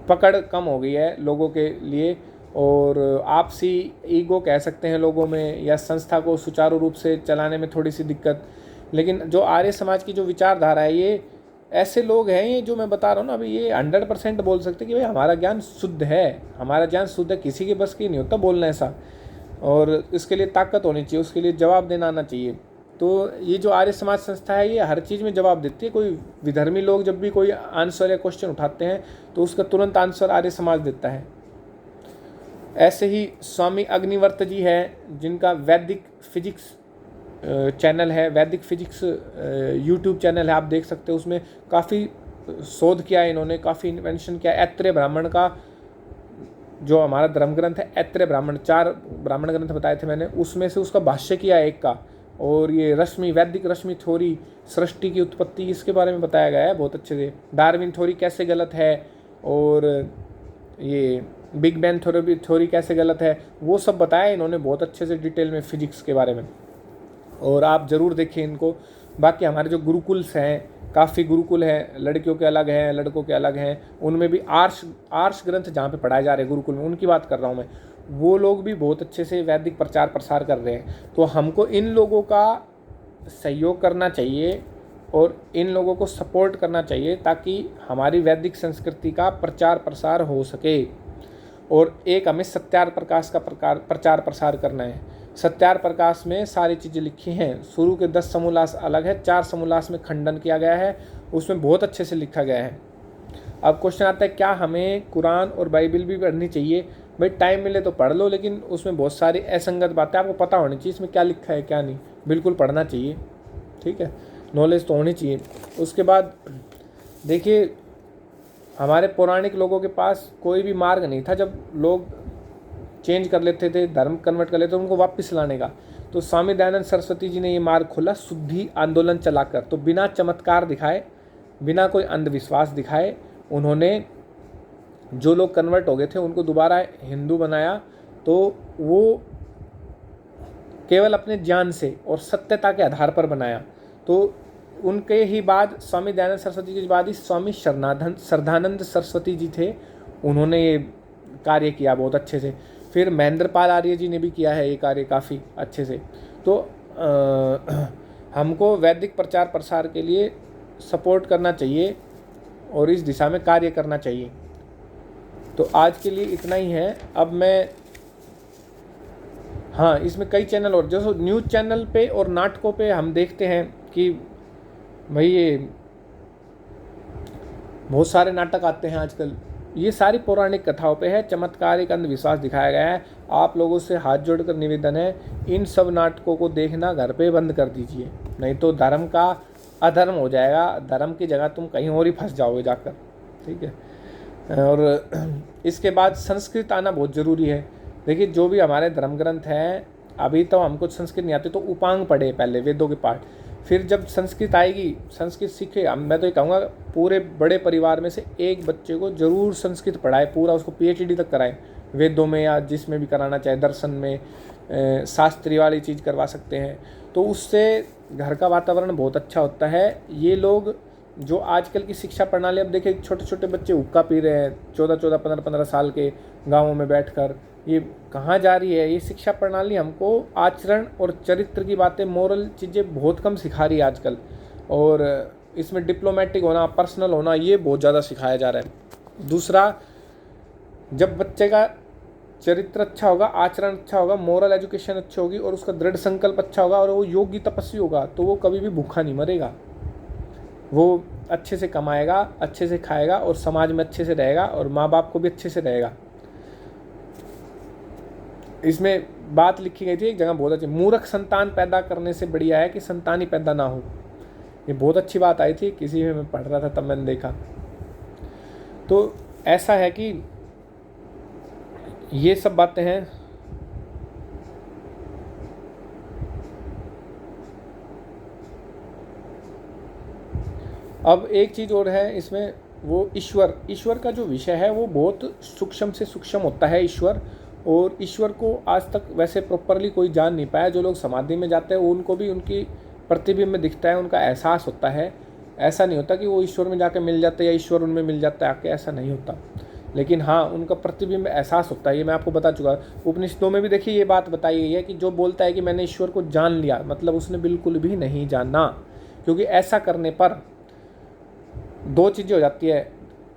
पकड़ कम हो गई है लोगों के लिए, और आपसी ईगो कह सकते हैं लोगों में, या संस्था को सुचारू रूप से चलाने में थोड़ी सी दिक्कत। लेकिन जो आर्य समाज की जो विचारधारा है, ये ऐसे लोग हैं, ये जो मैं बता रहा हूँ ना अभी, ये 100% बोल सकते कि भाई हमारा ज्ञान शुद्ध है, हमारा ज्ञान शुद्ध है, किसी के बस की नहीं होता बोलना ऐसा, और इसके लिए ताकत होनी चाहिए, उसके लिए जवाब देना आना चाहिए। तो ये जो आर्य समाज संस्था है, ये हर चीज़ में जवाब देती है। कोई विधर्मी लोग जब भी कोई आंसर या क्वेश्चन उठाते हैं तो उसका तुरंत आंसर आर्य समाज देता है। ऐसे ही स्वामी अग्निवर्त जी हैं, जिनका वैदिक फिजिक्स चैनल है, वैदिक फिजिक्स यूट्यूब चैनल है, आप देख सकते हो। उसमें काफ़ी शोध किया है इन्होंने, काफ़ी इन्वेंशन किया। ऐत्रेय ब्राह्मण का जो हमारा धर्म ग्रंथ है, ऐत्रेय ब्राह्मण, 4 ब्राह्मण ग्रंथ बताए थे मैंने, उसमें से उसका भाष्य किया है एक का। और ये रश्मि, वैदिक रश्मि थ्योरी, सृष्टि की उत्पत्ति, इसके बारे में बताया गया है बहुत अच्छे से। डार्विन थ्योरी कैसे गलत है, और ये बिग बैंग थ्योरी कैसे गलत है, वो सब बताया इन्होंने बहुत अच्छे से डिटेल में फिजिक्स के बारे में, और आप ज़रूर देखिए इनको। बाकी हमारे जो गुरुकुल्स हैं, काफ़ी गुरुकुल हैं, लड़कियों के अलग हैं, लड़कों के अलग हैं, उनमें भी आर्ष ग्रंथ जहाँ पे पढ़ाए जा रहे हैं गुरुकुल में, उनकी बात कर रहा हूँ मैं, वो लोग भी बहुत अच्छे से वैदिक प्रचार प्रसार कर रहे हैं। तो हमको इन लोगों का सहयोग करना चाहिए, और इन लोगों को सपोर्ट करना चाहिए ताकि हमारी वैदिक संस्कृति का प्रचार प्रसार हो सके। और एक हमें सत्यार प्रकाश का प्रचार प्रसार करना है। सत्यार प्रकाश में सारी चीज़ें लिखी हैं। शुरू के 10 समोल्लास अलग है, 4 समोल्लास में खंडन किया गया है, उसमें बहुत अच्छे से लिखा गया है। अब क्वेश्चन आता है क्या हमें कुरान और बाइबल भी पढ़नी चाहिए? भाई टाइम मिले तो पढ़ लो, लेकिन उसमें बहुत सारी असंगत बातें आपको पता होनी चाहिए, इसमें क्या लिखा है क्या नहीं। बिल्कुल पढ़ना चाहिए, ठीक है, नॉलेज तो होनी चाहिए। उसके बाद देखिए, हमारे पौराणिक लोगों के पास कोई भी मार्ग नहीं था। जब लोग चेंज कर लेते थे, धर्म कन्वर्ट कर लेते थे, उनको वापस लाने का, तो स्वामी दयानंद सरस्वती जी ने ये मार्ग खोला शुद्धि आंदोलन चलाकर। तो बिना चमत्कार दिखाए, बिना कोई अंधविश्वास दिखाए, उन्होंने जो लोग कन्वर्ट हो गए थे उनको दोबारा हिंदू बनाया। तो वो केवल अपने ज्ञान से और सत्यता के आधार पर बनाया। तो उनके ही बाद स्वामी दयानंद सरस्वती के बाद ही स्वामी श्रद्धानंद सरस्वती जी थे, उन्होंने ये कार्य किया बहुत अच्छे से। फिर महेंद्रपाल आर्य जी ने भी किया है ये कार्य काफ़ी अच्छे से। तो हमको वैदिक प्रचार प्रसार के लिए सपोर्ट करना चाहिए और इस दिशा में कार्य करना चाहिए। तो आज के लिए इतना ही है। अब मैं हाँ, इसमें कई चैनल और जैसे न्यूज़ चैनल पे और नाटकों पे हम देखते हैं कि भाई ये बहुत सारे नाटक आते हैं आजकल, ये सारी पौराणिक कथाओं पे है, चमत्कारिक अंधविश्वास दिखाया गया है। आप लोगों से हाथ जोड़कर निवेदन है, इन सब नाटकों को देखना घर पे बंद कर दीजिए, नहीं तो धर्म का अधर्म हो जाएगा। धर्म की जगह तुम कहीं और ही फंस जाओगे जाकर, ठीक है। और इसके बाद संस्कृत आना बहुत ज़रूरी है। देखिए, जो भी हमारे धर्म ग्रंथ हैं, अभी तो हमको संस्कृत नहीं आती, तो उपांग पढ़े पहले, वेदों के पाठ। फिर जब संस्कृत आएगी, संस्कृत सीखे। मैं तो ये कहूँगा पूरे बड़े परिवार में से एक बच्चे को ज़रूर संस्कृत पढ़ाए, पूरा उसको PhD तक कराएं, वेदों में या जिसमें भी कराना चाहे, दर्शन में, शास्त्रीय वाली चीज़ करवा सकते हैं। तो उससे घर का वातावरण बहुत अच्छा होता है। ये लोग जो आजकल की शिक्षा प्रणाली, अब देखिए छोटे छोटे बच्चे हुक्का पी रहे हैं, 14-14, 15-15 साल के, गाँवों में बैठकर, ये कहाँ जा रही है? ये शिक्षा प्रणाली हमको आचरण और चरित्र की बातें, मोरल चीज़ें बहुत कम सिखा रही है आजकल। और इसमें डिप्लोमेटिक होना, पर्सनल होना, ये बहुत ज़्यादा सिखाया जा रहा है। दूसरा, जब बच्चे का चरित्र अच्छा होगा, आचरण अच्छा होगा, मोरल एजुकेशन अच्छी होगी और उसका दृढ़ संकल्प अच्छा होगा और वो योगी तपस्वी होगा, तो वो कभी भी भूखा नहीं मरेगा। वो अच्छे से कमाएगा, अच्छे से खाएगा और समाज में अच्छे से रहेगा और माँ बाप को भी अच्छे से रहेगा। इसमें बात लिखी गई थी एक जगह बहुत अच्छी, मूर्ख संतान पैदा करने से बढ़िया है कि संतान ही पैदा ना हो। ये बहुत अच्छी बात आई थी, किसी में मैं पढ़ रहा था तब मैंने देखा। तो ऐसा है कि ये सब बातें हैं। अब एक चीज़ और है इसमें, वो ईश्वर का जो विषय है वो बहुत सूक्ष्म से सूक्ष्म होता है ईश्वर। और ईश्वर को आज तक वैसे प्रॉपरली कोई जान नहीं पाया। जो लोग समाधि में जाते हैं उनको भी उनकी प्रतिबिंब में दिखता है, उनका एहसास होता है। ऐसा नहीं होता कि वो ईश्वर में जाके मिल जाते या ईश्वर उनमें मिल जाता है आके, ऐसा नहीं होता। लेकिन हाँ, उनका प्रतिबिंब एहसास होता है, ये मैं आपको बता चुका। उपनिषदों में भी देखिए ये बात बताई गई है कि जो बोलता है कि मैंने ईश्वर को जान लिया, मतलब उसने बिल्कुल भी नहीं जाना। क्योंकि ऐसा करने पर दो चीज़ें हो जाती है।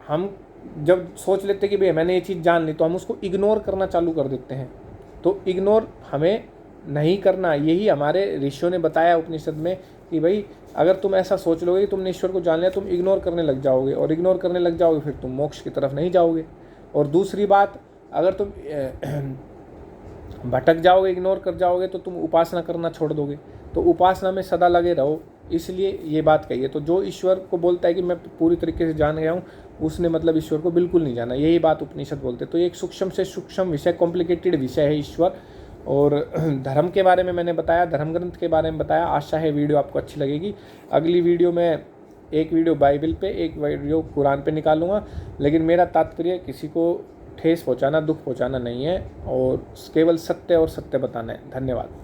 हम जब सोच लेते कि भाई मैंने ये चीज़ जान ली, तो हम उसको इग्नोर करना चालू कर देते हैं। तो इग्नोर हमें नहीं करना। यही हमारे ऋषियों ने बताया उपनिषद में कि भाई अगर तुम ऐसा सोच लोगे कि तुमने ईश्वर को जान लिया, तुम इग्नोर करने लग जाओगे, और इग्नोर करने लग जाओगे फिर तुम मोक्ष की तरफ नहीं जाओगे। और दूसरी बात, अगर तुम भटक जाओगे, इग्नोर कर जाओगे, तो तुम उपासना करना छोड़ दोगे। तो उपासना में सदा लगे रहो, इसलिए ये बात कही है। तो जो ईश्वर को बोलता है कि मैं पूरी तरीके से जान गया हूँ, उसने मतलब ईश्वर को बिल्कुल नहीं जाना, यही बात उपनिषद बोलते। तो ये एक सूक्ष्म से सूक्ष्म विषय, कॉम्प्लिकेटेड विषय है ईश्वर। और धर्म के बारे में मैंने बताया, धर्म ग्रंथ के बारे में बताया। आशा है वीडियो आपको अच्छी लगेगी। अगली वीडियो में एक वीडियो बाइबल पे, एक वीडियो कुरान पे निकालूंगा। लेकिन मेरा तात्पर्य किसी को ठेस पहुंचाना, दुख पहुंचाना नहीं है, और केवल सत्य और सत्य बताना है। धन्यवाद।